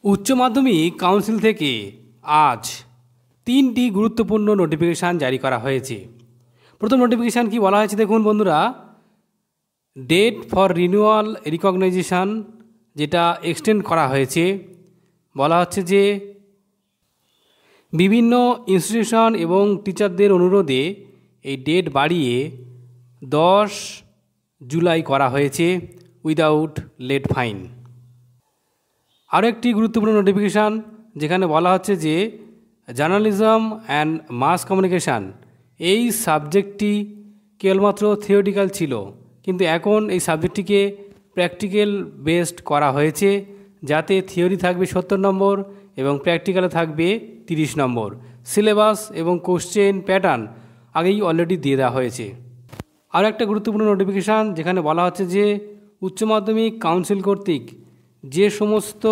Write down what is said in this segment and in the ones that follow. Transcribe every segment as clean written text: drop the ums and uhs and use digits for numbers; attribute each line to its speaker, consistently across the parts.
Speaker 1: উচ্চ মাধ্যমিক কাউন্সিল থেকে আজ 3টি গুরুত্বপূর্ণ নোটিফিকেশান জারি করা হয়েছে। প্রথম নোটিফিকেশান কি বলা হয়েছে দেখুন বন্ধুরা, ডেট ফর রিনিউয়াল রিকগনাইজেশন, যেটা এক্সটেন্ড করা হয়েছে। বলা হচ্ছে যে বিভিন্ন ইনস্টিটিউশন এবং টিচারদের অনুরোধে এই ডেট বাড়িয়ে 10 জুলাই করা হয়েছে উইদাউট লেট ফাইন। আরও একটি গুরুত্বপূর্ণ নোটিফিকেশান যেখানে বলা হচ্ছে যে জার্নালিজম অ্যান্ড মাস কমিউনিকেশান, এই সাবজেক্টটি কেবলমাত্র থিওরিটিক্যাল ছিল, কিন্তু এখন এই সাবজেক্টটিকে প্র্যাকটিক্যাল বেসড করা হয়েছে, যাতে থিওরি থাকবে 70 নম্বর এবং প্র্যাকটিক্যালে থাকবে 30 নম্বর। সিলেবাস এবং কোশ্চেন প্যাটার্ন আগেই অলরেডি দিয়ে দেওয়া হয়েছে। আরও একটা গুরুত্বপূর্ণ নোটিফিকেশান যেখানে বলা হচ্ছে যে উচ্চ মাধ্যমিক কাউন্সিল কর্তৃক যে সমস্ত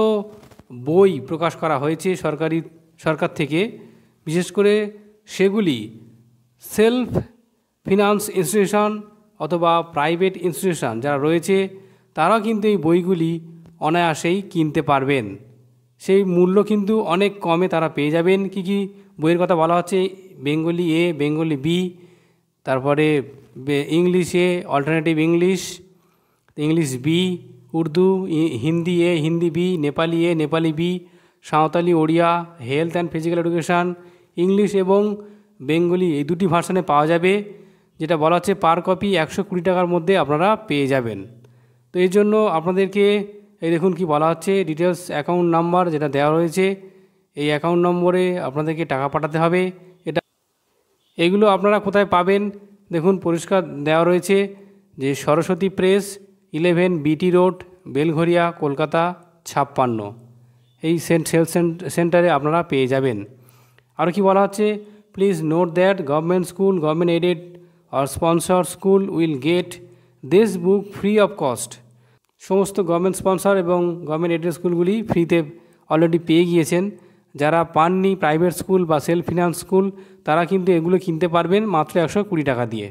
Speaker 1: বই প্রকাশ করা হয়েছে সরকার থেকে, বিশেষ করে সেগুলি সেলফ ফিনান্স ইনস্টিটিউশন অথবা প্রাইভেট ইনস্টিটিউশন যারা রয়েছে, তারা কিন্তু এই বইগুলি অনায়াসেই কিনতে পারবেন। সেই মূল্য কিন্তু অনেক কমে তারা পেয়ে যাবেন। কি কি বইয়ের কথা বলা হচ্ছে, বেঙ্গলি এ, বেঙ্গলি বি, তারপরে English A, alternative English, English B, Urdu, Hindi A, Hindi B, Nepali A, Nepali B, Santali, Odia, health and physical education, English এবং বেঙ্গলি, এই দুটি ভার্সানে পাওয়া যাবে। যেটা বলা হচ্ছে পার কপি 120 টাকার মধ্যে আপনারা পেয়ে যাবেন। তো এই জন্য আপনাদেরকে এই দেখুন কি বলা হচ্ছে, ডিটেলস অ্যাকাউন্ট নাম্বার যেটা দেওয়া রয়েছে, এই অ্যাকাউন্ট নম্বরে আপনাদেরকে টাকা পাঠাতে হবে। এগুলো আপনারা কোথায় পাবেন দেখুন, পরিষ্কার দেওয়া রয়েছে যে Saraswati press, 11 BT road, Belgharia, Kolkata 56, এই সেলস সেন্টারে আপনারা পেয়ে যাবেন। আরও কি বলা হচ্ছে, please note that government school, government aided আর sponsor school will get this book free of cost. সমস্ত গভর্নমেন্ট স্পন্সর এবং গভর্নমেন্ট এডেড স্কুলগুলি ফ্রিতে অলরেডি পেয়ে গিয়েছেন। যারা পাননি, প্রাইভেট স্কুল বা সেলফ ফিনান্স স্কুল, তারা কিন্তু এগুলো কিনতে পারবেন মাত্র 120 টাকা দিয়ে।